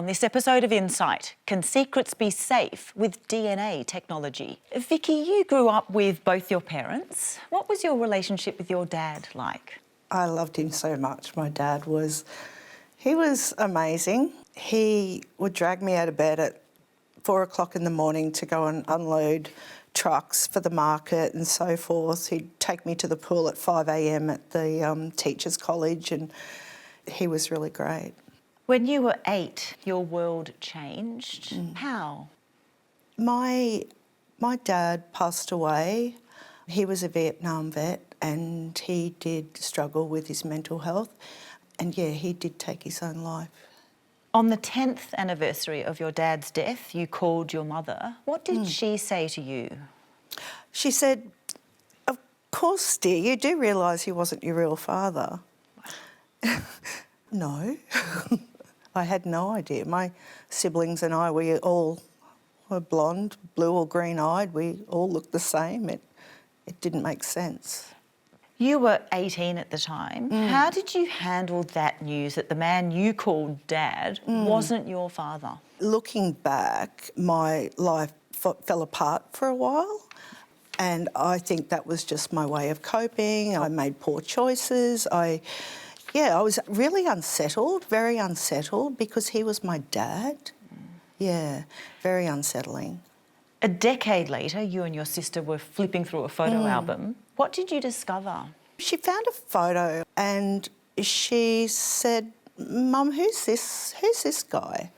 On this episode of Insight, can secrets be safe with DNA technology? Vicky, you grew up with both your parents. What was your relationship with your dad like? I loved him so much. My dad was amazing. He would drag me out of bed at 4 o'clock in the morning to go and unload trucks for the market and so forth. He'd take me to the pool at 5 a.m. at the Teachers' College, and he was really great. When you were 8, your world changed. How? My dad passed away. He was a Vietnam vet and he did struggle with his mental health. And yeah, he did take his own life. On the 10th anniversary of your dad's death, you called your mother. What did she say to you? She said, "Of course, dear, you do realise he wasn't your real father." No. I had no idea. My siblings and I, we all were blonde, blue or green-eyed. We all looked the same. It didn't make sense. You were 18 at the time. How did you handle that news that the man you called Dad wasn't your father? Looking back, my life fell apart for a while, and I think that was just my way of coping. I made poor choices. I was really unsettled, very unsettled, because he was my dad. Yeah, very unsettling. A decade later, you and your sister were flipping through a photo album. What did you discover? She found a photo and she said, "Mum, who's this guy?"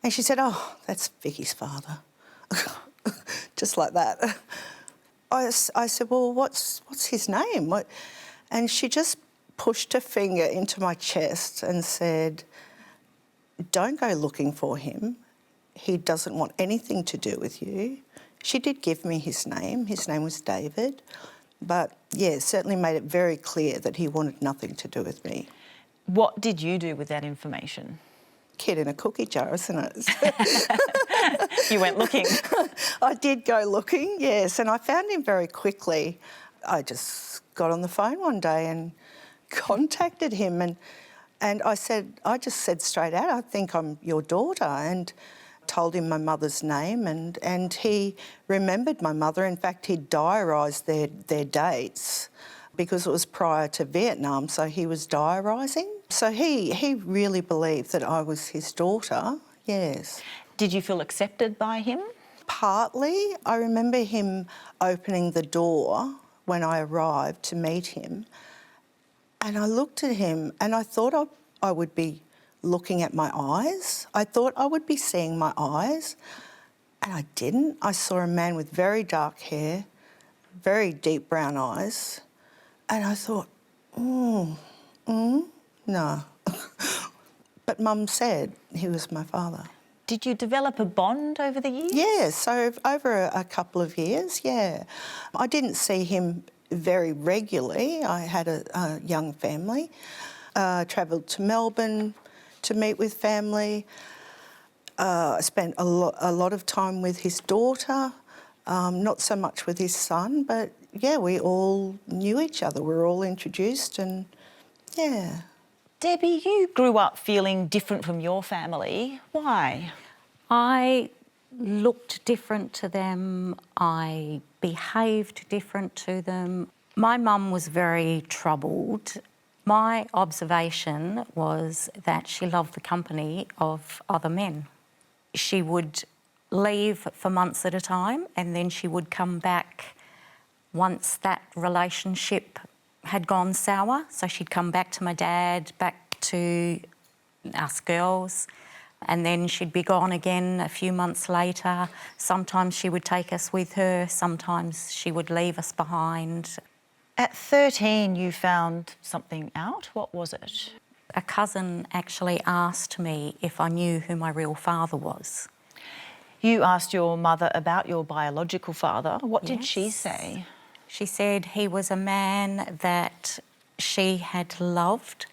And she said, "Oh, that's Vicky's father." Just like that. I said, "Well, what's his name?" And she just pushed her finger into my chest and said, "Don't go looking for him. He doesn't want anything to do with you." She did give me his name. His name was David. But, yeah, certainly made it very clear that he wanted nothing to do with me. What did you do with that information? Kid in a cookie jar, isn't it? You went looking. I did go looking, yes, and I found him very quickly. I just got on the phone one day and contacted him and I just said straight out, "I think I'm your daughter," and told him my mother's name and he remembered my mother. In fact, he'd diarised their dates because it was prior to Vietnam, so he was diarising. So he really believed that I was his daughter, yes. Did you feel accepted by him? Partly. I remember him opening the door when I arrived to meet him, and I looked at him and I thought I would be looking at my eyes. I thought I would be seeing my eyes, and I didn't. I saw a man with very dark hair, very deep brown eyes, and I thought, no. But Mum said he was my father. Did you develop a bond over the years? Yeah, so over a couple of years, yeah. I didn't see him very regularly. I had a young family. Travelled to Melbourne to meet with family. I spent a lot of time with his daughter, not so much with his son, but yeah, we all knew each other. We were all introduced and yeah. Debbie, you grew up feeling different from your family. Why? I looked different to them. I behaved different to them. My mum was very troubled. My observation was that she loved the company of other men. She would leave for months at a time and then she would come back once that relationship had gone sour. So she'd come back to my dad, back to us girls, and then she'd be gone again a few months later. Sometimes she would take us with her, sometimes she would leave us behind. At 13, you found something out. What was it? A cousin actually asked me if I knew who my real father was. You asked your mother about your biological father. What did she Yes. say? She said he was a man that she had loved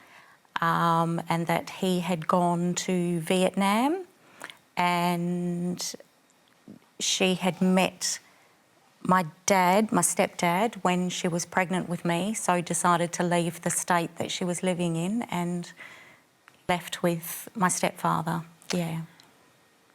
and that he had gone to Vietnam and she had met my dad, my stepdad, when she was pregnant with me, so decided to leave the state that she was living in and left with my stepfather. Yeah.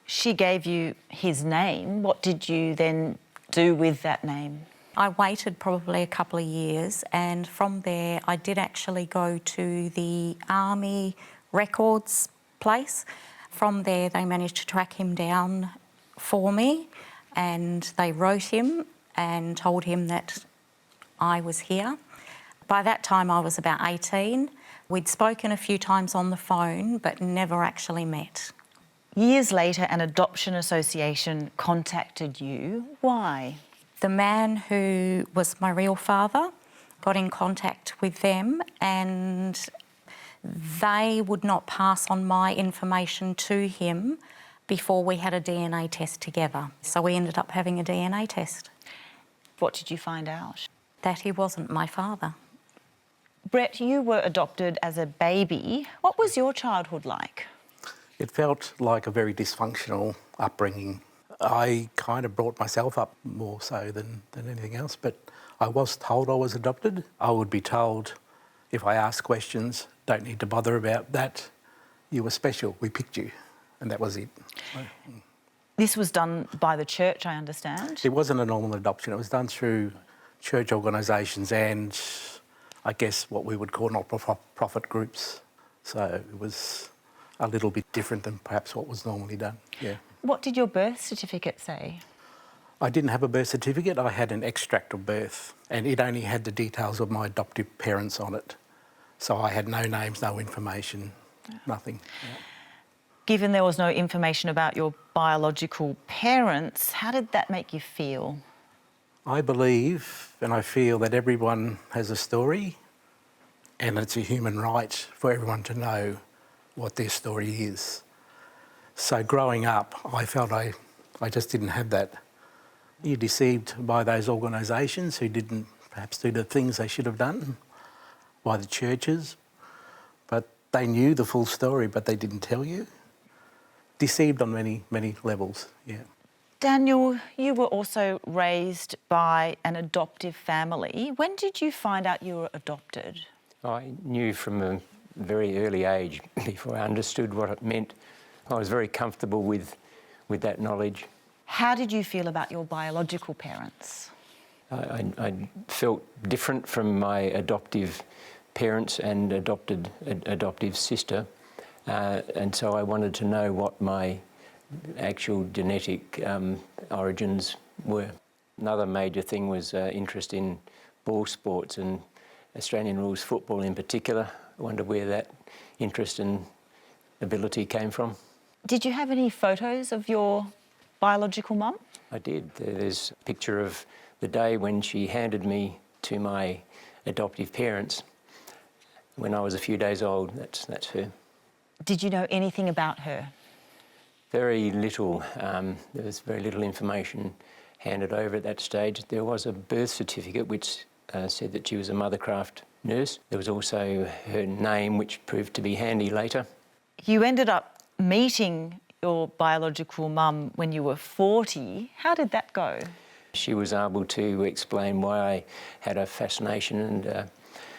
She gave you his name. What did you then do with that name? I waited probably a couple of years, and from there I did actually go to the Army records place. From there they managed to track him down for me, and they wrote him and told him that I was here. By that time I was about 18. We'd spoken a few times on the phone but never actually met. Years later, an adoption association contacted you. Why? The man who was my real father got in contact with them, and they would not pass on my information to him before we had a DNA test together. So we ended up having a DNA test. What did you find out? That he wasn't my father. Brett, you were adopted as a baby. What was your childhood like? It felt like a very dysfunctional upbringing. I kind of brought myself up more so than anything else, but I was told I was adopted. I would be told, if I asked questions, don't need to bother about that. You were special, we picked you, and that was it. This was done by the church, I understand. It wasn't a normal adoption. It was done through church organisations and I guess what we would call not-for-profit groups. So it was a little bit different than perhaps what was normally done, yeah. What did your birth certificate say? I didn't have a birth certificate, I had an extract of birth, and it only had the details of my adoptive parents on it. So I had no names, no information, nothing. Yeah. Given there was no information about your biological parents, how did that make you feel? I believe and I feel that everyone has a story, and it's a human right for everyone to know what their story is. So growing up, I felt I just didn't have that. You're deceived by those organisations who didn't perhaps do the things they should have done, by the churches, but they knew the full story, but they didn't tell you. Deceived on many, many levels, yeah. Daniel, you were also raised by an adoptive family. When did you find out you were adopted? I knew from a very early age, before I understood what it meant. I was very comfortable with that knowledge. How did you feel about your biological parents? I felt different from my adoptive parents and adoptive sister, and so I wanted to know what my actual genetic origins were. Another major thing was interest in ball sports and Australian rules football in particular. I wondered where that interest and ability came from. Did you have any photos of your biological mum? I did. There's a picture of the day when she handed me to my adoptive parents when I was a few days old. That's her. Did you know anything about her? Very little. There was very little information handed over at that stage. There was a birth certificate which said that she was a Mothercraft nurse. There was also her name, which proved to be handy later. You ended up meeting your biological mum when you were 40. How did that go? She was able to explain why I had a fascination and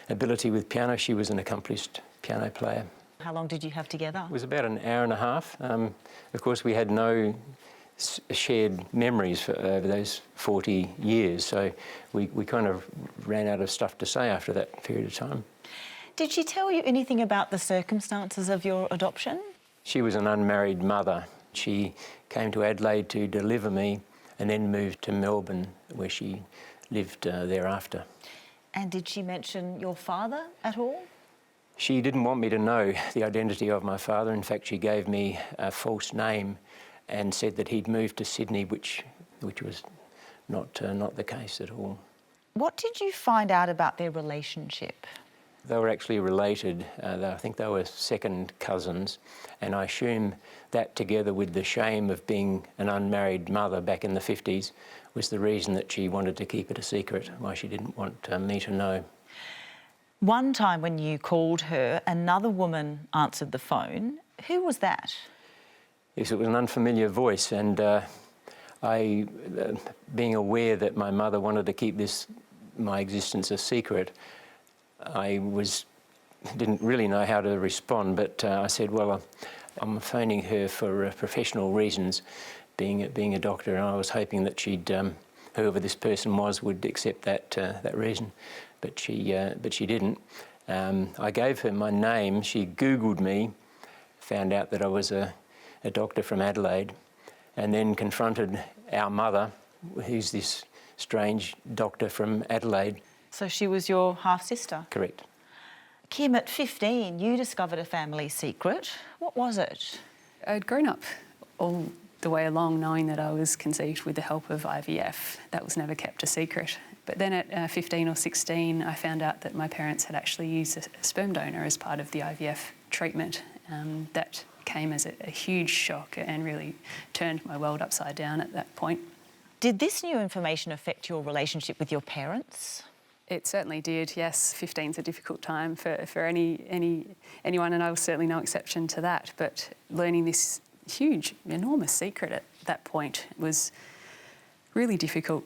ability with piano. She was an accomplished piano player. How long did you have together? It was about an hour and a half. Of course, we had no shared memories for over those 40 years, so we kind of ran out of stuff to say after that period of time. Did she tell you anything about the circumstances of your adoption? She was an unmarried mother. She came to Adelaide to deliver me and then moved to Melbourne, where she lived thereafter. And did she mention your father at all? She didn't want me to know the identity of my father. In fact, she gave me a false name and said that he'd moved to Sydney, which was not the case at all. What did you find out about their relationship? They were actually related. I think they were second cousins, and I assume that, together with the shame of being an unmarried mother back in the 50s, was the reason that she wanted to keep it a secret, why she didn't want me to know. One time when you called her, another woman answered the phone. Who was that? Yes, it was an unfamiliar voice, and I, being aware that my mother wanted to keep my existence a secret, I didn't really know how to respond, but I said, well, I'm phoning her for professional reasons, being a doctor, and I was hoping that she'd, whoever this person was, would accept that reason, but she didn't. I gave her my name. She Googled me, found out that I was a doctor from Adelaide, and then confronted our mother, who's this strange doctor from Adelaide. So she was your half-sister? Correct. Kim, at 15, you discovered a family secret. What was it? I'd grown up all the way along knowing that I was conceived with the help of IVF. That was never kept a secret. But then at 15 or 16, I found out that my parents had actually used a sperm donor as part of the IVF treatment. That came as a huge shock and really turned my world upside down at that point. Did this new information affect your relationship with your parents? It certainly did, yes. 15's a difficult time for anyone, and I was certainly no exception to that. But learning this huge, enormous secret at that point was really difficult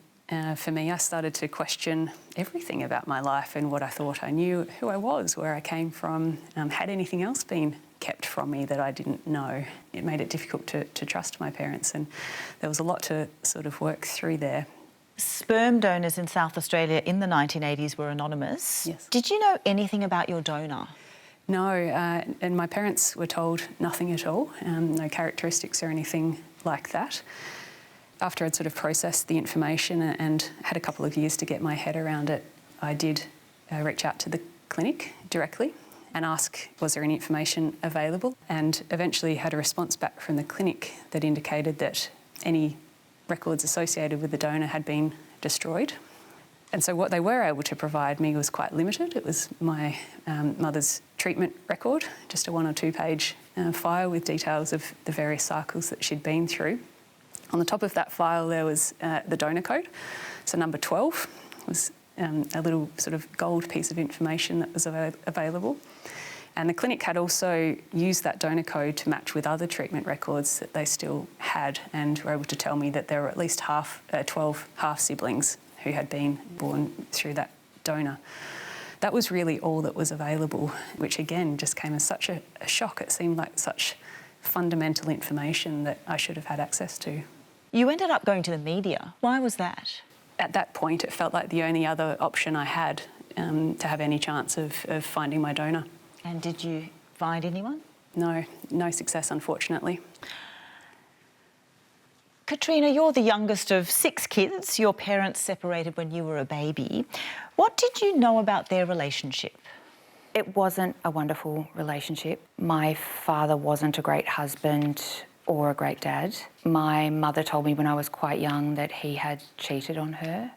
for me. I started to question everything about my life and what I thought I knew, who I was, where I came from. Had anything else been kept from me that I didn't know? It made it difficult to trust my parents, and there was a lot to sort of work through there. Sperm donors in South Australia in the 1980s were anonymous. Yes. Did you know anything about your donor? No, and my parents were told nothing at all, no characteristics or anything like that. After I'd sort of processed the information and had a couple of years to get my head around it, I did reach out to the clinic directly and ask, was there any information available? And eventually had a response back from the clinic that indicated that any records associated with the donor had been destroyed. And so what they were able to provide me was quite limited. It was my mother's treatment record, just a 1 or 2 page file with details of the various cycles that she'd been through. On the top of that file there was the donor code, so number 12 was a little sort of gold piece of information that was available. And the clinic had also used that donor code to match with other treatment records that they still had, and were able to tell me that there were at least 12 half-siblings who had been born through that donor. That was really all that was available, which again just came as such a shock. It seemed like such fundamental information that I should have had access to. You ended up going to the media. Why was that? At that point, it felt like the only other option I had to have any chance of finding my donor. And did you find anyone? No success, unfortunately. Katrina, you're the youngest of 6 kids. Your parents separated when you were a baby. What did you know about their relationship? It wasn't a wonderful relationship. My father wasn't a great husband or a great dad. My mother told me when I was quite young that he had cheated on her,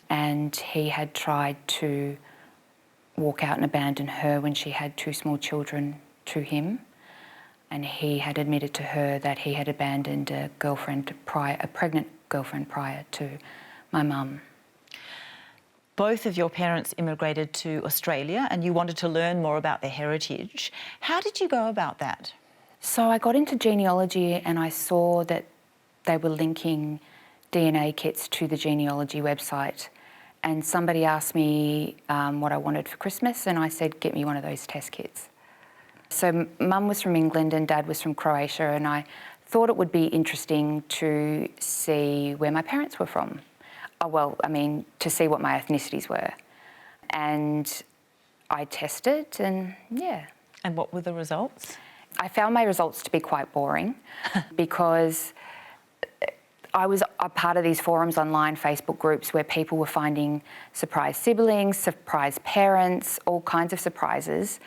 and he had tried to walk out and abandon her when she had 2 small children to him. And he had admitted to her that he had abandoned a pregnant girlfriend prior to my mum. Both of your parents immigrated to Australia and you wanted to learn more about their heritage. How did you go about that? So I got into genealogy and I saw that they were linking DNA kits to the genealogy website. And somebody asked me what I wanted for Christmas, and I said, get me one of those test kits. So Mum was from England and Dad was from Croatia, and I thought it would be interesting to see where my parents were from. To see what my ethnicities were. And I tested and, yeah. And what were the results? I found my results to be quite boring because I was a part of these forums online, Facebook groups, where people were finding surprise siblings, surprise parents, all kinds of surprises.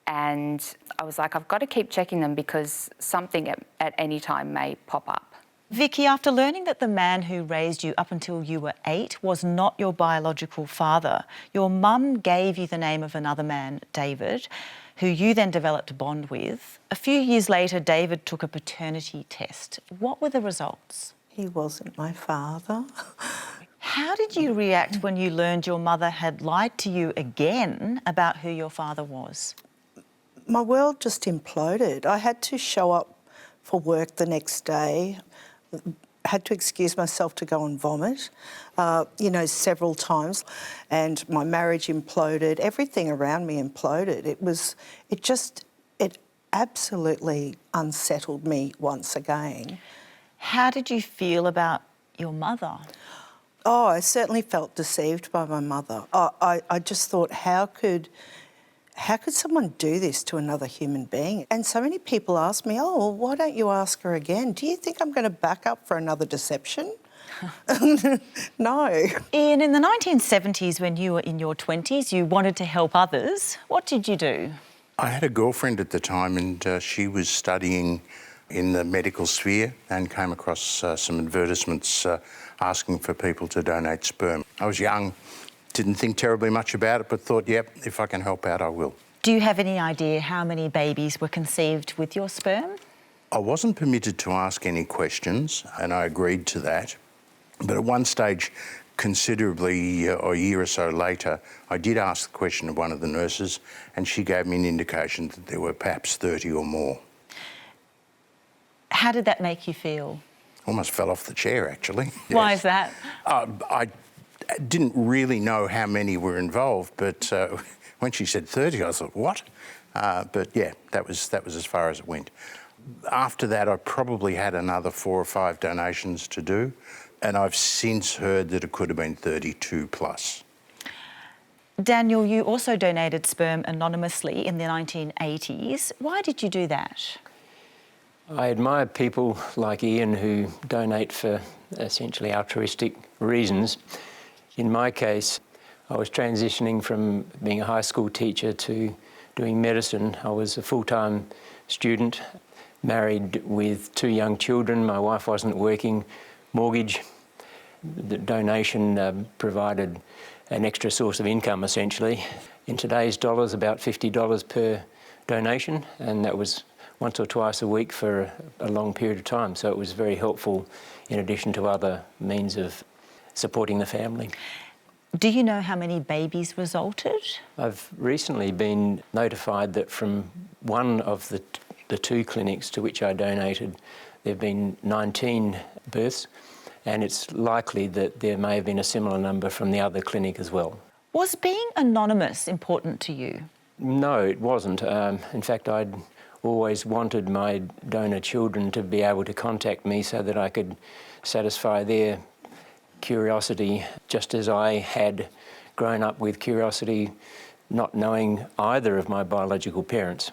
And I was like, I've got to keep checking them because something at any time may pop up. Vicky, after learning that the man who raised you up until you were 8 was not your biological father, your mum gave you the name of another man, David, who you then developed a bond with. A few years later, David took a paternity test. What were the results? He wasn't my father. How did you react when you learned your mother had lied to you again about who your father was? My world just imploded. I had to show up for work the next day, had to excuse myself to go and vomit, several times, and my marriage imploded. Everything around me imploded. absolutely unsettled me once again. How did you feel about your mother? Oh, I certainly felt deceived by my mother. I just thought, how could someone do this to another human being? And so many people ask me, oh, well, why don't you ask her again? Do you think I'm going to back up for another deception? No. Ian, in the 1970s, when you were in your 20s, you wanted to help others. What did you do? I had a girlfriend at the time, and she was studying in the medical sphere and came across some advertisements asking for people to donate sperm. I was young, didn't think terribly much about it, but thought, yep, if I can help out, I will. Do you have any idea how many babies were conceived with your sperm? I wasn't permitted to ask any questions, and I agreed to that. But at one stage, considerably a year or so later, I did ask the question of one of the nurses, and she gave me an indication that there were perhaps 30 or more. How did that make you feel? Almost fell off the chair, actually. Why Yes. is that? I didn't really know how many were involved, but when she said 30, I thought, what? But yeah, that was as far as it went. After that, I probably had another 4 or 5 donations to do, and I've since heard that it could have been 32 plus. Daniel, you also donated sperm anonymously in the 1980s. Why did you do that? I admire people like Ian who donate for essentially altruistic reasons. In my case, I was transitioning from being a high school teacher to doing medicine. I was a full-time student, married with 2 young children. My wife wasn't working, mortgage. The donation provided an extra source of income, essentially. In today's dollars, about $50 per donation, and that was once or twice a week for a long period of time. So it was very helpful in addition to other means of supporting the family. Do you know how many babies resulted? I've recently been notified that from one of the 2 clinics to which I donated, there have been 19 births, and it's likely that there may have been a similar number from the other clinic as well. Was being anonymous important to you? No, it wasn't. In fact, I'd always wanted my donor children to be able to contact me so that I could satisfy their curiosity, just as I had grown up with curiosity, not knowing either of my biological parents.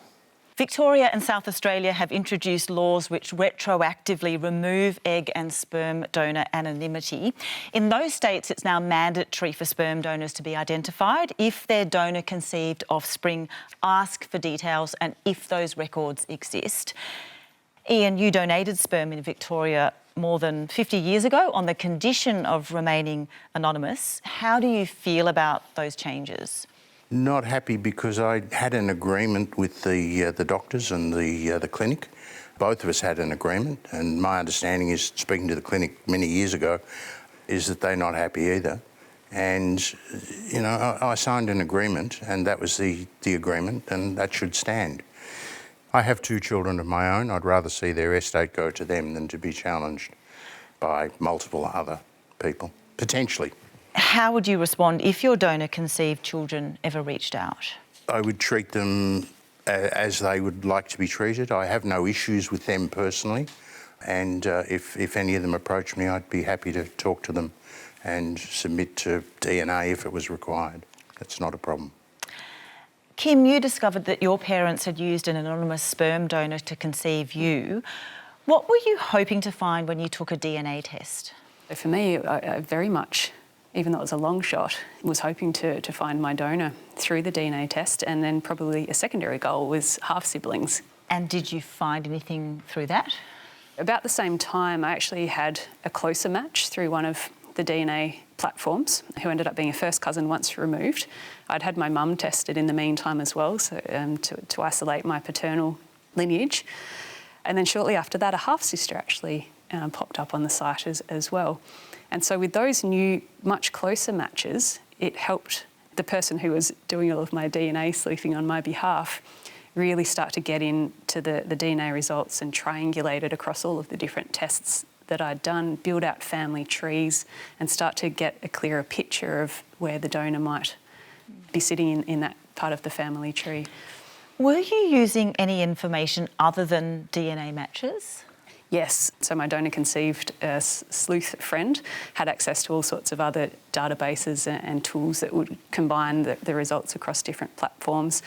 Victoria and South Australia have introduced laws which retroactively remove egg and sperm donor anonymity. In those states, it's now mandatory for sperm donors to be identified if their donor conceived offspring ask for details and if those records exist. Ian, you donated sperm in Victoria more than 50 years ago on the condition of remaining anonymous. How do you feel about those changes? Not happy because I had an agreement with the doctors and the clinic. Both of us had an agreement, and my understanding is, speaking to the clinic many years ago, is that they're not happy either. And, you know, I signed an agreement, and that was the agreement, and that should stand. I have 2 children of my own. I'd rather see their estate go to them than to be challenged by multiple other people, potentially. How would you respond if your donor conceived children ever reached out? I would treat them as they would like to be treated. I have no issues with them personally, and if any of them approach me, I'd be happy to talk to them and submit to DNA if it was required. That's not a problem. Kim, you discovered that your parents had used an anonymous sperm donor to conceive you. What were you hoping to find when you took a DNA test? For me, I very much, even though it was a long shot, was hoping to find my donor through the DNA test, and then probably a secondary goal was half-siblings. And did you find anything through that? About the same time, I actually had a closer match through one of the DNA platforms, who ended up being a first cousin once removed. I'd had my mum tested in the meantime as well, so to isolate my paternal lineage. And then shortly after that, a half-sister actually popped up on the site as well. And so with those new, much closer matches, it helped the person who was doing all of my DNA sleuthing on my behalf really start to get into the DNA results and triangulate it across all of the different tests that I'd done, build out family trees and start to get a clearer picture of where the donor might be sitting in that part of the family tree. Were you using any information other than DNA matches? Yes, so my donor conceived sleuth friend had access to all sorts of other databases and tools that would combine the results across different platforms.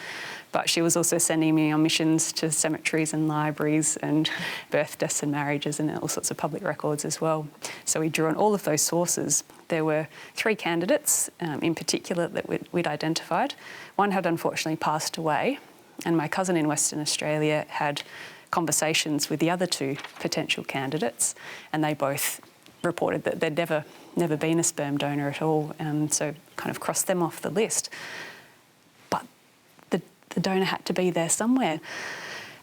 But she was also sending me on missions to cemeteries and libraries and birth, deaths and marriages and all sorts of public records as well. So we drew on all of those sources. There were 3 candidates in particular that we'd identified. One had unfortunately passed away, and my cousin in Western Australia had conversations with the other 2 potential candidates, and they both reported that they'd never been a sperm donor at all, and so kind of crossed them off the list. But the donor had to be there somewhere.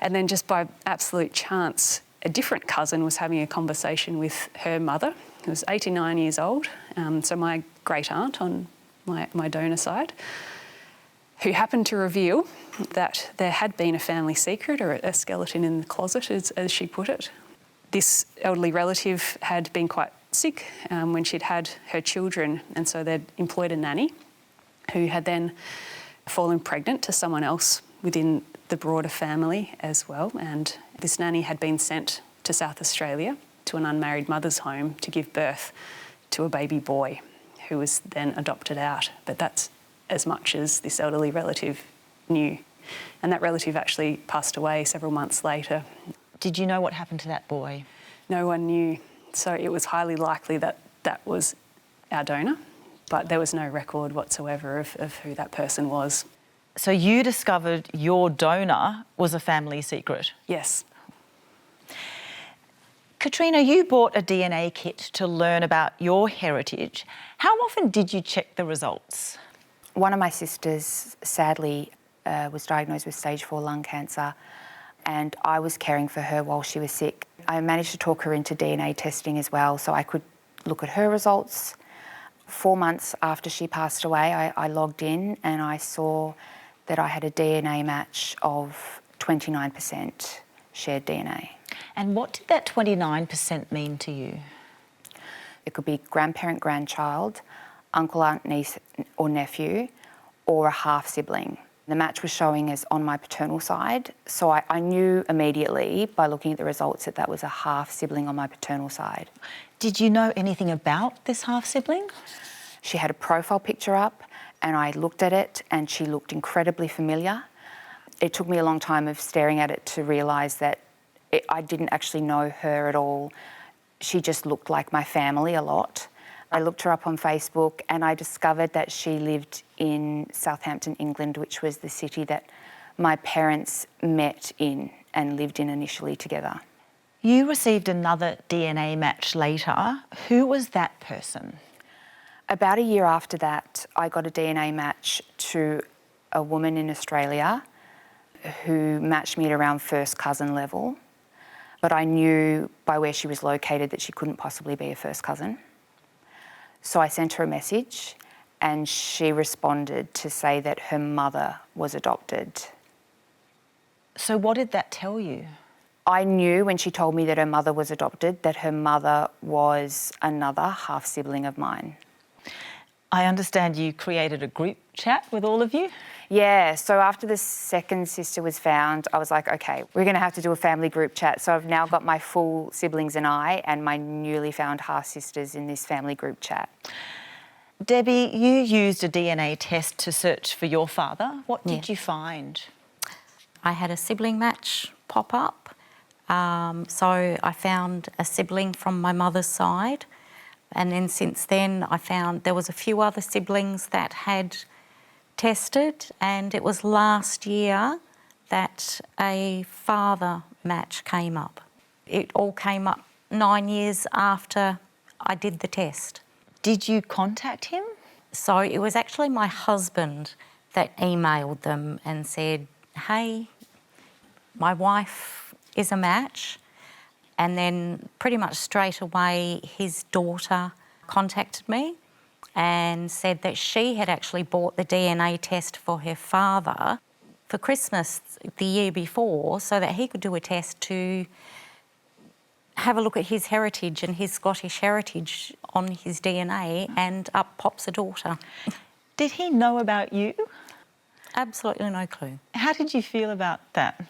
And then just by absolute chance, a different cousin was having a conversation with her mother, who was 89 years old, so my great aunt on my donor side, who happened to reveal that there had been a family secret, or a skeleton in the closet, as she put it. This elderly relative had been quite sick when she'd had her children, and so they'd employed a nanny who had then fallen pregnant to someone else within the broader family as well. And this nanny had been sent to South Australia to an unmarried mother's home to give birth to a baby boy who was then adopted out. But that's as much as this elderly relative knew. And that relative actually passed away several months later. Did you know what happened to that boy? No one knew. So it was highly likely that that was our donor, but there was no record whatsoever of who that person was. So you discovered your donor was a family secret? Yes. Katrina, you bought a DNA kit to learn about your heritage. How often did you check the results? One of my sisters, sadly, was diagnosed with stage 4 lung cancer, and I was caring for her while she was sick. I managed to talk her into DNA testing as well, so I could look at her results. 4 months after she passed away, I logged in and I saw that I had a DNA match of 29% shared DNA. And what did that 29% mean to you? It could be grandparent, grandchild, uncle, aunt, niece or nephew, or a half-sibling. The match was showing as on my paternal side, so I knew immediately by looking at the results that that was a half-sibling on my paternal side. Did you know anything about this half-sibling? She had a profile picture up and I looked at it and she looked incredibly familiar. It took me a long time of staring at it to realise that I didn't actually know her at all. She just looked like my family a lot. I looked her up on Facebook and I discovered that she lived in Southampton, England, which was the city that my parents met in and lived in initially together. You received another DNA match later. Who was that person? About a year after that, I got a DNA match to a woman in Australia who matched me at around first cousin level, but I knew by where she was located that she couldn't possibly be a first cousin. So I sent her a message and she responded to say that her mother was adopted. So what did that tell you? I knew when she told me that her mother was adopted that her mother was another half-sibling of mine. I understand you created a group chat with all of you? Yeah, so after the second sister was found, I was like, okay, we're going to have to do a family group chat. So I've now got my full siblings and I and my newly found half-sisters in this family group chat. Debbie, you used a DNA test to search for your father. What did you find? I had a sibling match pop up. So I found a sibling from my mother's side. And then since then I found there was a few other siblings that had tested, and it was last year that a father match came up. It all came up 9 years after I did the test. Did you contact him? So it was actually my husband that emailed them and said, hey, my wife is a match. And then pretty much straight away his daughter contacted me and said that she had actually bought the DNA test for her father for Christmas the year before so that he could do a test to have a look at his heritage and his Scottish heritage on his DNA, and up pops a daughter. Did he know about you? absolutely no clue. How did you feel about that?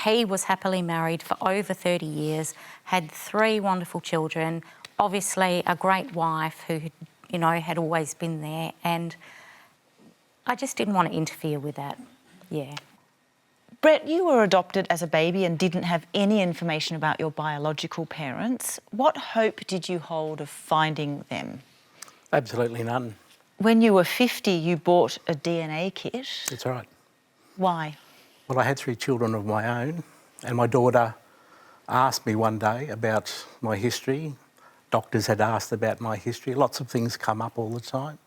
He was happily married for over 30 years, had 3 wonderful children, obviously a great wife who, you know, had always been there, and I just didn't want to interfere with that. Yeah. Brett, you were adopted as a baby and didn't have any information about your biological parents. What hope did you hold of finding them? Absolutely none. When you were 50, you bought a DNA kit. That's right. Why? Well, I had 3 children of my own, and my daughter asked me one day about my history. Doctors had asked about my history. Lots of things come up all the time.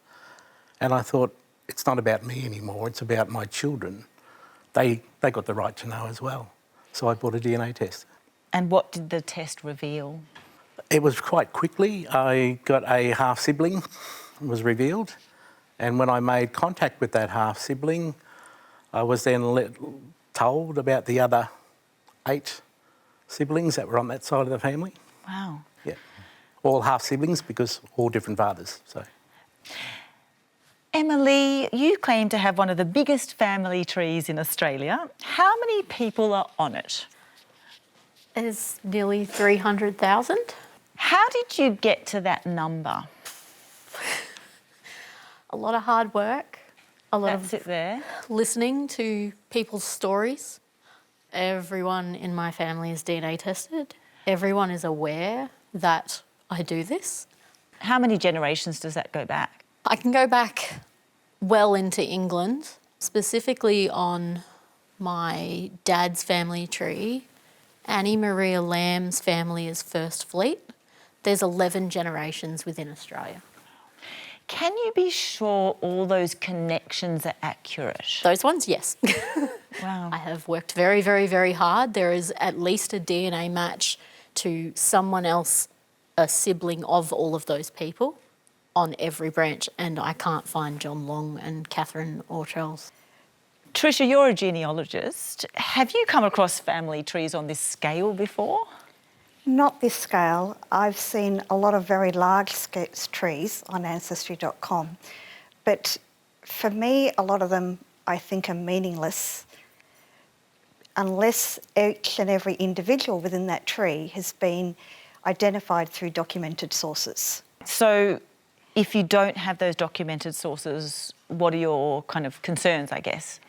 And I thought, it's not about me anymore, it's about my children. They got the right to know as well. So I bought a DNA test. And what did the test reveal? It was quite quickly. I got a half-sibling, was revealed. And when I made contact with that half-sibling, I was then told about the other 8 siblings that were on that side of the family. Wow. Yeah. All half-siblings because all different fathers, so. Emily, you claim to have one of the biggest family trees in Australia. How many people are on it? There's nearly 300,000. How did you get to that number? A lot of hard work, a lot That's it there. of listening to people's stories. Everyone in my family is DNA tested. Everyone is aware that I do this. How many generations does that go back? I can go back well into England, specifically on my dad's family tree. Annie Maria Lamb's family is First Fleet. There's 11 generations within Australia. Can you be sure all those connections are accurate? Those ones, yes. Wow. I have worked very, very, very hard. There is at least a DNA match to someone else, a sibling of all of those people on every branch, and I can't find John Long and Catherine or Charles. Tricia, you're a genealogist. Have you come across family trees on this scale before? Not this scale. I've seen a lot of very large trees on Ancestry.com, but for me, a lot of them I think are meaningless unless each and every individual within that tree has been identified through documented sources. So if you don't have those documented sources, what are your kind of concerns, I guess?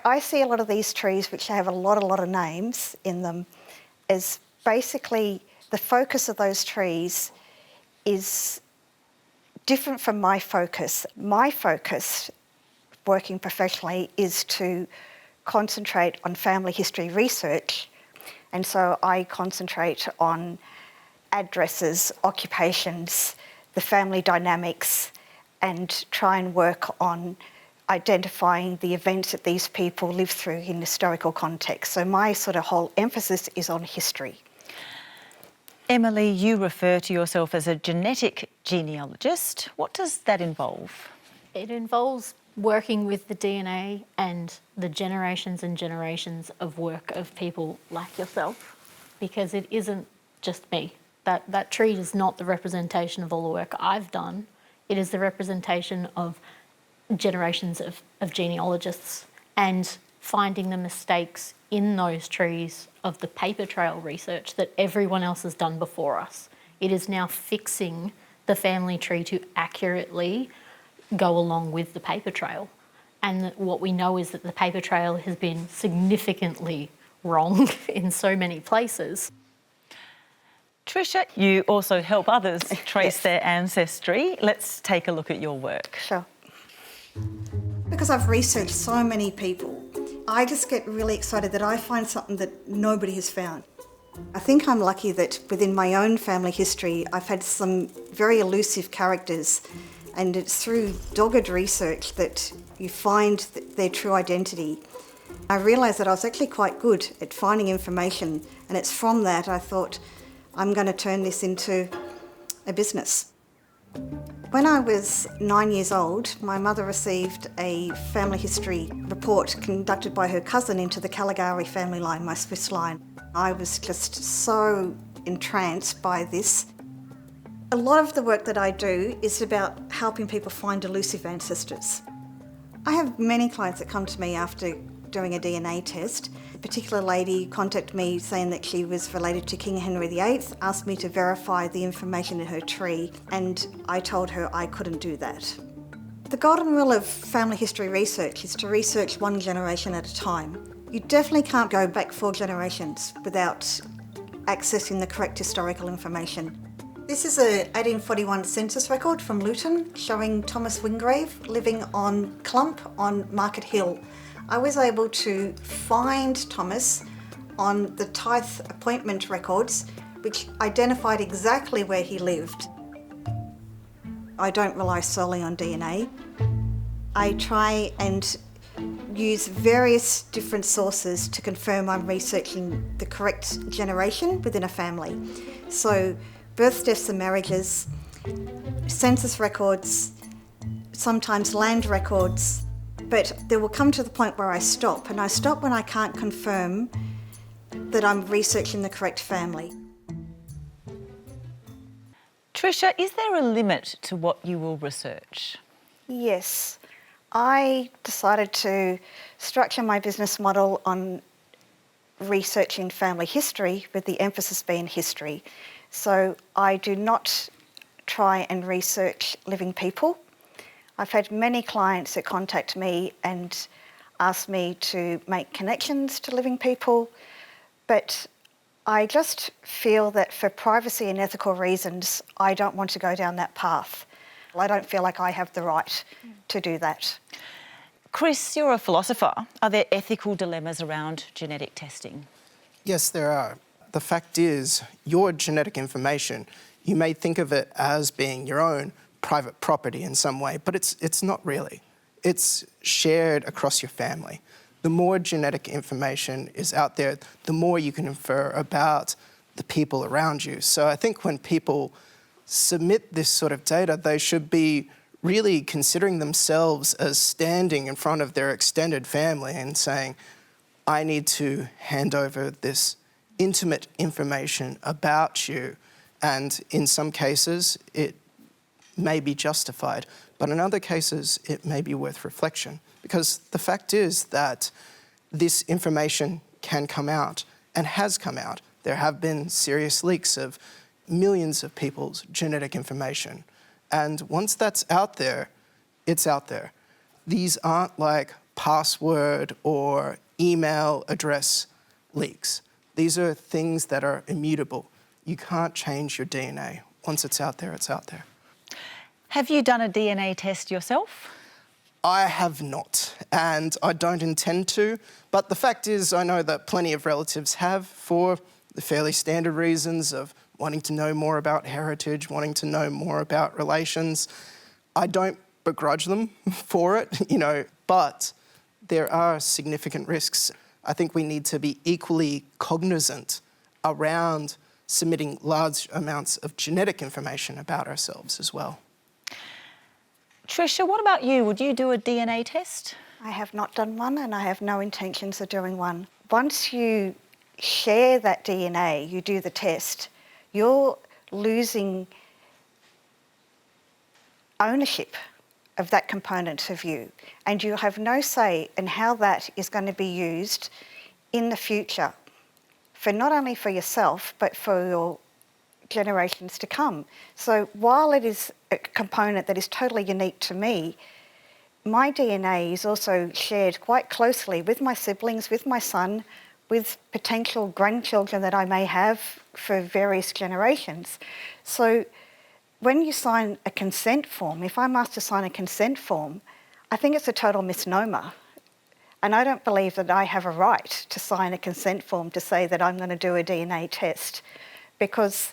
I see a lot of these trees which have a lot of names in them as basically the focus of those trees is different from my focus. My focus, working professionally, is to concentrate on family history research, and so I concentrate on addresses, occupations, the family dynamics, and try and work on identifying the events that these people lived through in historical context. So my sort of whole emphasis is on history. Emily, you refer to yourself as a genetic genealogist. What does that involve? It involves working with the DNA and the generations and generations of work of people like yourself, because it isn't just me. That tree is not the representation of all the work I've done. It is the representation of generations of genealogists and finding the mistakes in those trees of the paper trail research that everyone else has done before us. It is now fixing the family tree to accurately go along with the paper trail. And what we know is that the paper trail has been significantly wrong in so many places. Tricia, you also help others trace their ancestry. Let's take a look at your work. Sure. Because I've researched so many people, I just get really excited that I find something that nobody has found. I think I'm lucky that within my own family history, I've had some very elusive characters, and it's through dogged research that you find their true identity. I realised that I was actually quite good at finding information, and it's from that I thought, I'm going to turn this into a business. When I was 9 years old, my mother received a family history report conducted by her cousin into the Caligari family line, my Swiss line. I was just so entranced by this. A lot of the work that I do is about helping people find elusive ancestors. I have many clients that come to me after doing a DNA test. A particular lady contacted me saying that she was related to King Henry VIII, asked me to verify the information in her tree, and I told her I couldn't do that. The golden rule of family history research is to research one generation at a time. You definitely can't go back 4 generations without accessing the correct historical information. This is a 1841 census record from Luton showing Thomas Wingrave living on Clump on Market Hill. I was able to find Thomas on the tithe appointment records, which identified exactly where he lived. I don't rely solely on DNA. I try and use various different sources to confirm I'm researching the correct generation within a family. So births, deaths and marriages, census records, sometimes land records, but there will come to the point where I stop, and I stop when I can't confirm that I'm researching the correct family. Tricia, is there a limit to what you will research? Yes. I decided to structure my business model on researching family history with the emphasis being history. So I do not try and research living people. I've had many clients that contact me and ask me to make connections to living people, but I just feel that for privacy and ethical reasons, I don't want to go down that path. I don't feel like I have the right to do that. Chris, you're a philosopher. Are there ethical dilemmas around genetic testing? Yes, there are. The fact is, your genetic information, you may think of it as being your own private property in some way, but it's not really. It's shared across your family. The more genetic information is out there, the more you can infer about the people around you. So I think when people submit this sort of data, they should be really considering themselves as standing in front of their extended family and saying, I need to hand over this intimate information about you. And in some cases, it may be justified, but in other cases, it may be worth reflection. Because the fact is that this information can come out and has come out. There have been serious leaks of millions of people's genetic information. And once that's out there, it's out there. These aren't like password or email address leaks. These are things that are immutable. You can't change your DNA. Once it's out there, it's out there. Have you done a DNA test yourself? I have not, and I don't intend to. But the fact is, I know that plenty of relatives have, for the fairly standard reasons of wanting to know more about heritage, wanting to know more about relations. I don't begrudge them for it, but there are significant risks. I think we need to be equally cognizant around submitting large amounts of genetic information about ourselves as well. Tricia, what about you? Would you do a DNA test? I have not done one, and I have no intentions of doing one. Once you share that DNA, you do the test, you're losing ownership of that component of you, and you have no say in how that is going to be used in the future, for not only for yourself, but for your generations to come. So while it is a component that is totally unique to me, my DNA is also shared quite closely with my siblings, with my son, with potential grandchildren that I may have for various generations. So when you sign a consent form, if I'm asked to sign a consent form, I think it's a total misnomer. And I don't believe that I have a right to sign a consent form to say that I'm going to do a DNA test, because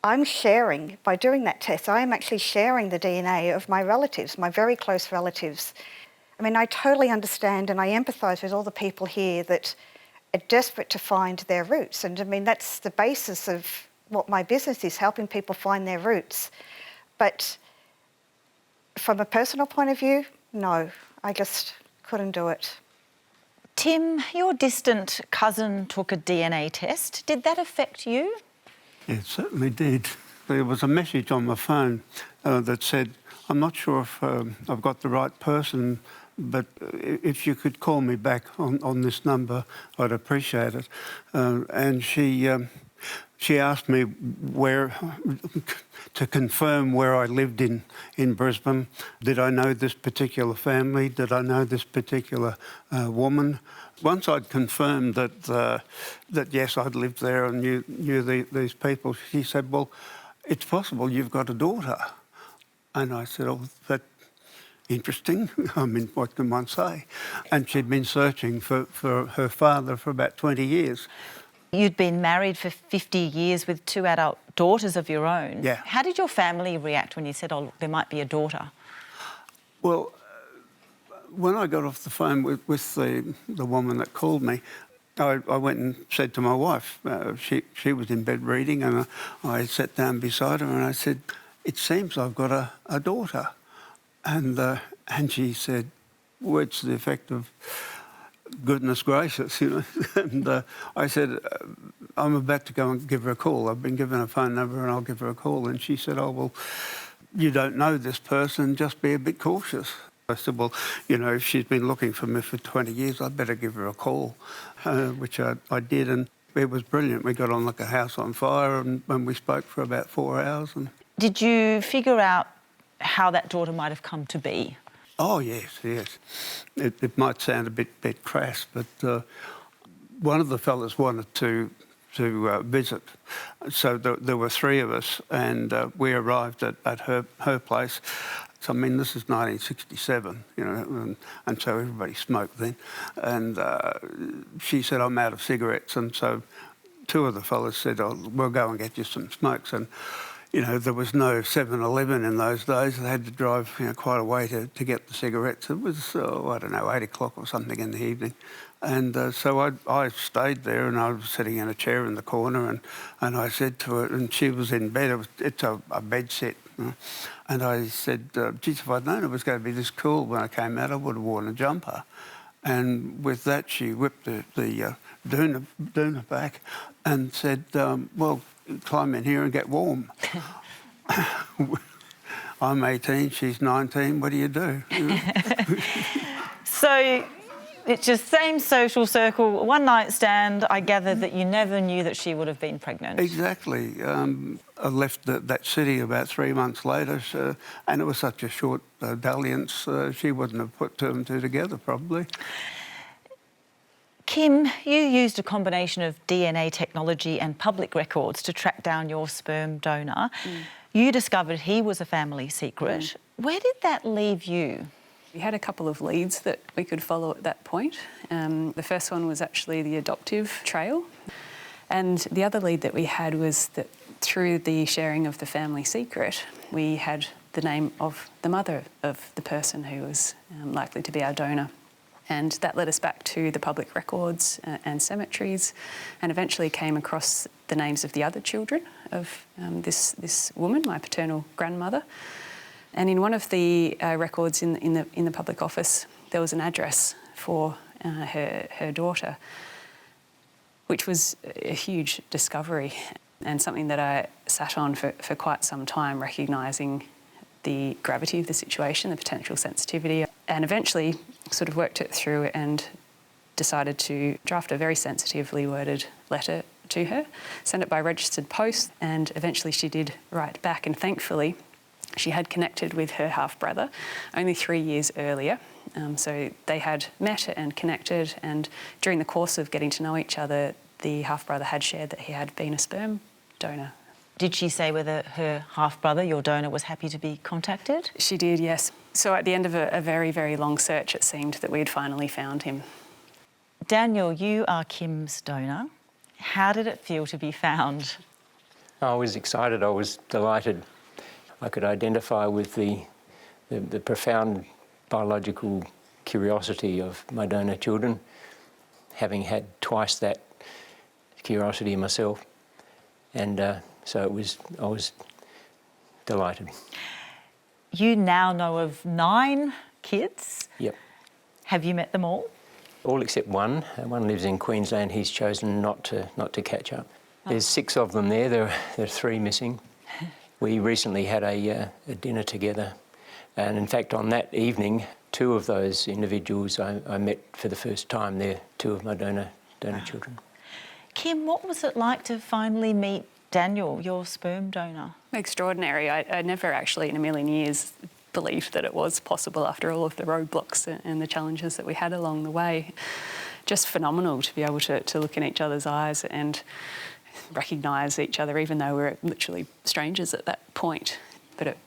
I'm sharing, by doing that test, I am actually sharing the DNA of my relatives, my very close relatives. I mean, I totally understand and I empathise with all the people here that are desperate to find their roots. And I mean, that's the basis of what my business is, helping people find their roots. But from a personal point of view, no, I just couldn't do it. Tim, your distant cousin took a DNA test. Did that affect you? It certainly did. There was a message on my phone that said, I'm not sure if I've got the right person, but if you could call me back on this number, I'd appreciate it. And she asked me to confirm where I lived in Brisbane. Did I know this particular family? Did I know this particular woman? Once I'd confirmed that yes, I'd lived there and knew these people, she said, well, it's possible you've got a daughter. And I said, oh, that's interesting. I mean, what can one say? And she'd been searching for her father for about 20 years. You'd been married for 50 years with 2 adult daughters of your own. Yeah. How did your family react when you said, oh, look, there might be a daughter? Well, when I got off the phone with the woman that called me, I went and said to my wife, she was in bed reading, and I sat down beside her and I said, it seems I've got a daughter. And she said words to the effect of, goodness gracious, you know. And I said, I'm about to go and give her a call. I've been given a phone number and I'll give her a call. And she said, oh, well, you don't know this person, just be a bit cautious. I said, well, you know, if she's been looking for me for 20 years, I'd better give her a call, which I did. And it was brilliant. We got on like a house on fire, and we spoke for about 4 hours. And Did you figure out how that daughter might have come to be? oh, yes. It might sound a bit crass, but one of the fellas wanted to visit. So there were 3 of us, and we arrived at her place. So, I mean, this is 1967, you know, and so everybody smoked then. And she said, I'm out of cigarettes. And so 2 of the fellas said, oh, we'll go and get you some smokes. And you know, there was no 7-Eleven in those days. They had to drive, you know, quite a way to get the cigarettes. It was, I don't know, 8 o'clock or something in the evening. And so I stayed there, and I was sitting in a chair in the corner, and I said to her, and she was in bed, it's a bed set. You know, and I said, geez, if I'd known it was going to be this cool when I came out, I would have worn a jumper. And with that, she whipped the doona back and said, well, climb in here and get warm. I'm 18, she's 19, what do you do? You know? So it's just same social circle, one night stand. I gathered that you never knew that she would have been pregnant. Exactly. I left that city about 3 months later, and it was such a short dalliance, she wouldn't have put 2 and 2 together probably. Kim, you used a combination of DNA technology and public records to track down your sperm donor. You discovered he was a family secret. Where did that leave you? We had a couple of leads that we could follow at that point. The first one was actually the adoptive trail. And the other lead that we had was that through the sharing of the family secret, we had the name of the mother of the person who was likely to be our donor. And that led us back to the public records and cemeteries, and eventually came across the names of the other children of this woman, my paternal grandmother. And in one of the records in the public office, there was an address for her daughter, which was a huge discovery and something that I sat on for quite some time, recognising the gravity of the situation, the potential sensitivity, and eventually sort of worked it through and decided to draft a very sensitively worded letter to her, send it by registered post, and eventually she did write back. And thankfully, she had connected with her half-brother only 3 years earlier. So they had met and connected, and during the course of getting to know each other, the half-brother had shared that he had been a sperm donor. Did she say whether her half-brother, your donor, was happy to be contacted? She did, yes. So at the end of a very, very long search, it seemed that we had finally found him. Daniel, you are Kim's donor. How did it feel to be found? I was excited, I was delighted. I could identify with the profound biological curiosity of my donor children, having had twice that curiosity myself. And so I was delighted. You now know of 9 kids. Yep. Have you met them all? All except one. One lives in Queensland. He's chosen not to catch up. There's 6 of them there. There are 3 missing. We recently had a dinner together, and in fact on that evening two of those individuals I met for the first time. They're two of my donor children. Kim, what was it like to finally meet Daniel, your sperm donor? Extraordinary. I never actually in a million years believed that it was possible after all of the roadblocks and the challenges that we had along the way. Just phenomenal to be able to look in each other's eyes and recognise each other, even though we were literally strangers at that point. But it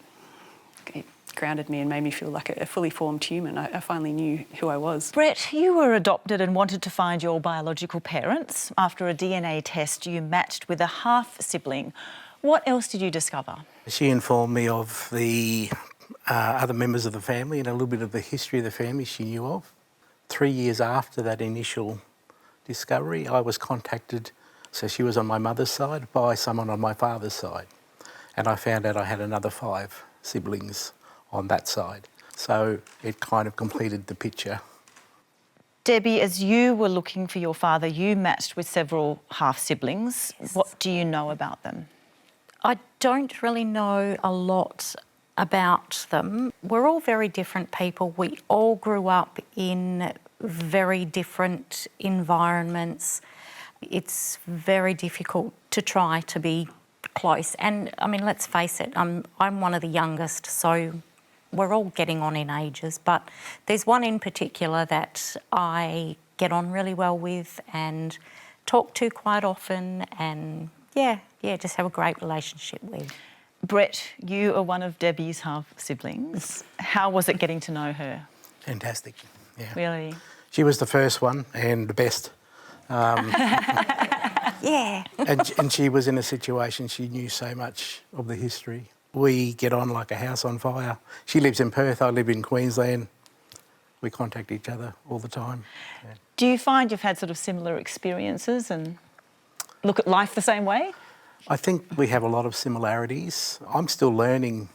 grounded me and made me feel like a fully formed human. I finally knew who I was. Brett, you were adopted and wanted to find your biological parents. After a DNA test, you matched with a half-sibling. What else did you discover? She informed me of the other members of the family and a little bit of the history of the family she knew of. 3 years after that initial discovery, I was contacted, so she was on my mother's side, by someone on my father's side. And I found out I had another 5 siblings on that side. So it kind of completed the picture. Debbie, as you were looking for your father, you matched with several half-siblings. Yes. What do you know about them? I don't really know a lot about them. We're all very different people. We all grew up in very different environments. It's very difficult to try to be close. And I mean, let's face it, I'm one of the youngest, so we're all getting on in ages, but there's one in particular that I get on really well with and talk to quite often, and yeah, just have a great relationship with. Brett, you are one of Debbie's half-siblings. How was it getting to know her? Fantastic, yeah. Really? She was the first one and the best. Yeah. and she was in a situation, she knew so much of the history. We get on like a house on fire. She lives in Perth, I live in Queensland. We contact each other all the time. Yeah. Do you find you've had sort of similar experiences and look at life the same way? I think we have a lot of similarities. I'm still learning.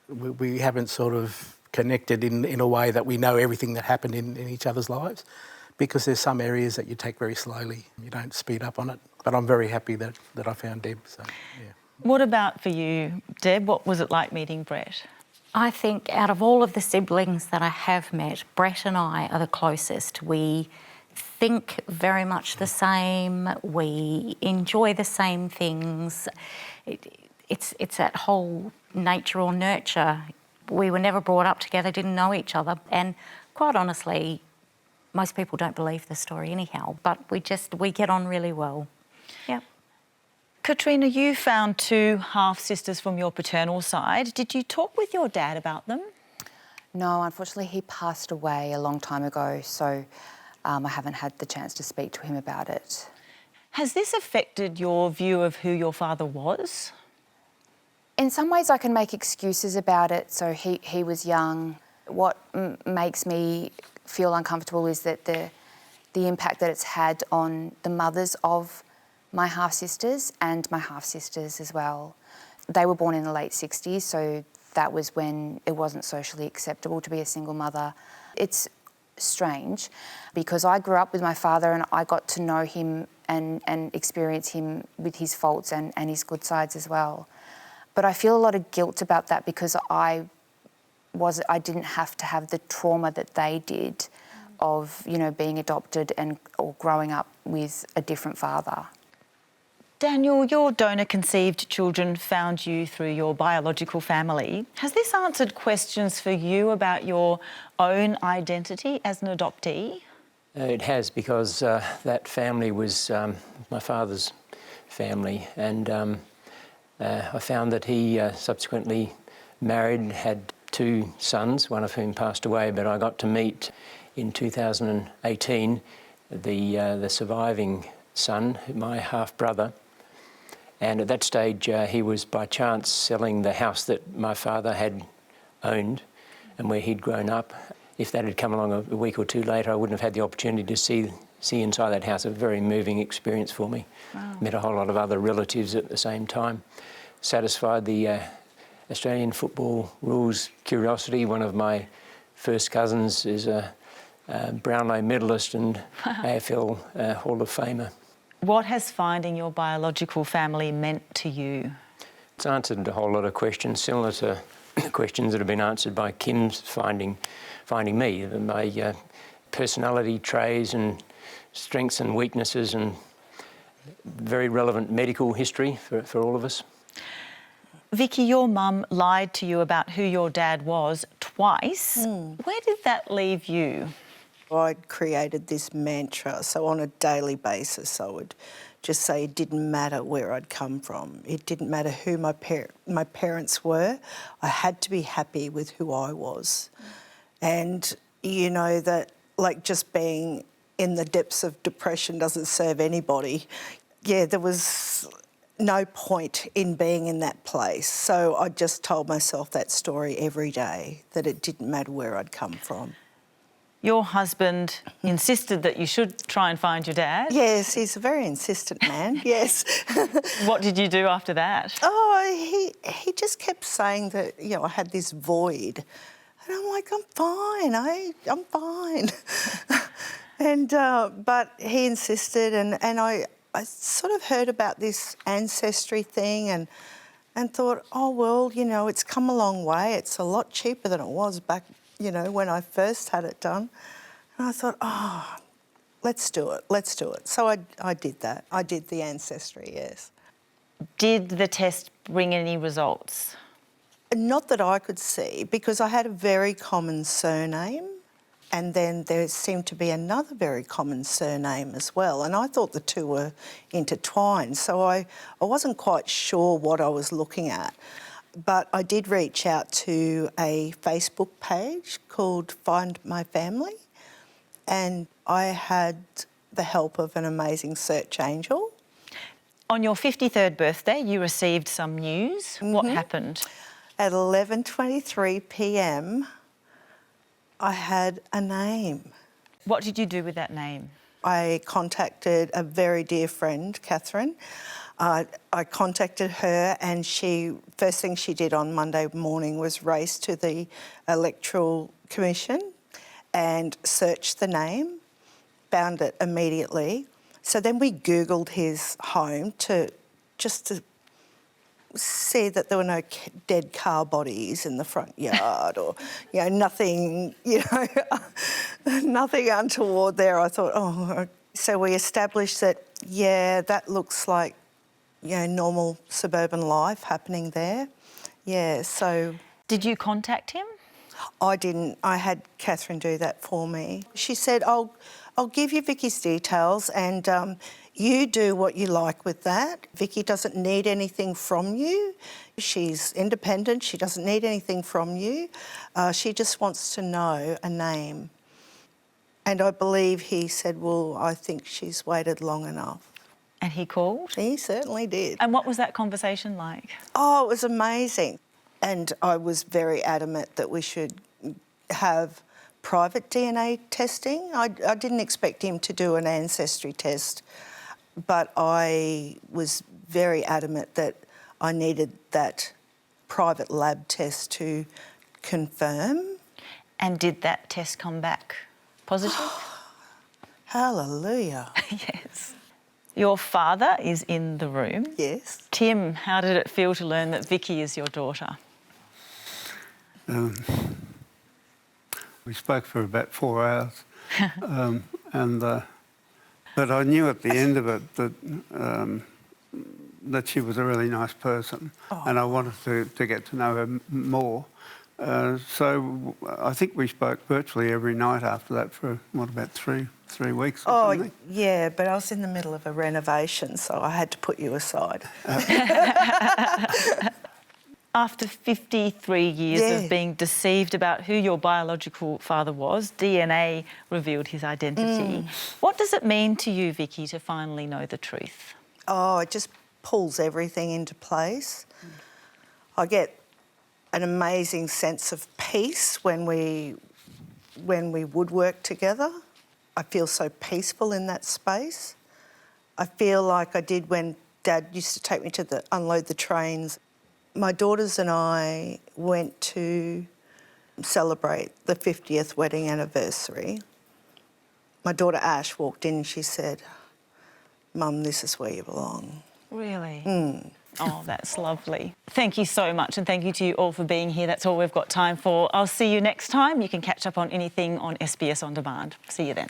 We haven't sort of connected in a way that we know everything that happened in each other's lives, because there's some areas that you take very slowly. You don't speed up on it. But I'm very happy that I found Deb, so yeah. What about for you, Deb? What was it like meeting Brett? I think out of all of the siblings that I have met, Brett and I are the closest. We think very much the same. We enjoy the same things. It's that whole nature or nurture. We were never brought up together, didn't know each other, and quite honestly, most people don't believe the story anyhow, but we get on really well. Yeah. Katrina, you found 2 half-sisters from your paternal side. Did you talk with your dad about them? No, unfortunately he passed away a long time ago, so I haven't had the chance to speak to him about it. Has this affected your view of who your father was? In some ways I can make excuses about it. So he was young. What makes me feel uncomfortable is that the impact that it's had on the mothers of my half-sisters and my half-sisters as well. They were born in the late 60s, so that was when it wasn't socially acceptable to be a single mother. It's strange because I grew up with my father and I got to know him and experience him with his faults and his good sides as well. But I feel a lot of guilt about that because I didn't have to have the trauma that they did of, you know, being adopted or growing up with a different father. Daniel, your donor-conceived children found you through your biological family. Has this answered questions for you about your own identity as an adoptee? It has, because that family was my father's family, and I found that he subsequently married and had 2 sons, one of whom passed away, but I got to meet in 2018 the surviving son, my half-brother. And at that stage, he was by chance selling the house that my father had owned and where he'd grown up. If that had come along a week or 2 later, I wouldn't have had the opportunity to see inside that house. A very moving experience for me. Wow. Met a whole lot of other relatives at the same time. Satisfied the Australian football rules curiosity. One of my first cousins is a Brownlow medalist and AFL Hall of Famer. What has finding your biological family meant to you? It's answered a whole lot of questions, similar to the questions that have been answered by Kim's finding me, my personality traits and strengths and weaknesses, and very relevant medical history for all of us. Vicky, your mum lied to you about who your dad was twice. Where did that leave you? I'd created this mantra, so on a daily basis I would just say it didn't matter where I'd come from. It didn't matter who my parents were. I had to be happy with who I was. And you know that, like, just being in the depths of depression doesn't serve anybody. Yeah, there was no point in being in that place. So I just told myself that story every day, that it didn't matter where I'd come from. Your husband insisted that you should try and find your dad. Yes, he's a very insistent man, yes. What did you do after that? Oh, he just kept saying that, you know, I had this void. And I'm like, I'm fine, I'm fine. And but he insisted, and I sort of heard about this ancestry thing and thought, oh, well, you know, it's come a long way. It's a lot cheaper than it was back, you know, when I first had it done. And I thought, oh, let's do it. So I did that. I did the ancestry, yes. Did the test bring any results? Not that I could see, because I had a very common surname, and then there seemed to be another very common surname as well, and I thought the two were intertwined, so I wasn't quite sure what I was looking at. But I did reach out to a Facebook page called Find My Family, and I had the help of an amazing search angel. On your 53rd birthday, you received some news. What happened? At 11:23 p.m, I had a name. What did you do with that name? I contacted a very dear friend, Catherine. I contacted her, and first thing she did on Monday morning was race to the Electoral Commission and search the name, found it immediately. So then we Googled his home just to see that there were no dead car bodies in the front yard, or, you know, nothing, you know, nothing untoward there. I thought, oh, so we established that, yeah, that looks like, you know, normal suburban life happening there. Yeah, so... Did you contact him? I didn't. I had Catherine do that for me. She said, I'll give you Vicky's details, and you do what you like with that. Vicky doesn't need anything from you. She's independent. She doesn't need anything from you. She just wants to know a name. And I believe he said, well, I think she's waited long enough. And he called? He certainly did. And what was that conversation like? Oh, it was amazing. And I was very adamant that we should have private DNA testing. I didn't expect him to do an ancestry test, but I was very adamant that I needed that private lab test to confirm. And did that test come back positive? Hallelujah. Yes. Your father is in the room. Yes. Tim, how did it feel to learn that Vicky is your daughter? We spoke for about 4 hours, but I knew at the end of it that she was a really nice person, and I wanted to get to know her more. So I think we spoke virtually every night after that for, what, about three weeks or something? Oh, yeah, but I was in the middle of a renovation, so I had to put you aside. After 53 years of being deceived about who your biological father was, DNA revealed his identity. What does it mean to you, Vicky, to finally know the truth? Oh, it just pulls everything into place. I get an amazing sense of peace when we would work together. I feel so peaceful in that space. I feel like I did when Dad used to take me to unload the trains. My daughters and I went to celebrate the 50th wedding anniversary. My daughter Ash walked in and she said, Mum, this is where you belong. Really? Oh, that's lovely. Thank you so much, and thank you to you all for being here. That's all we've got time for. I'll see you next time. You can catch up on anything on SBS On Demand. See you then.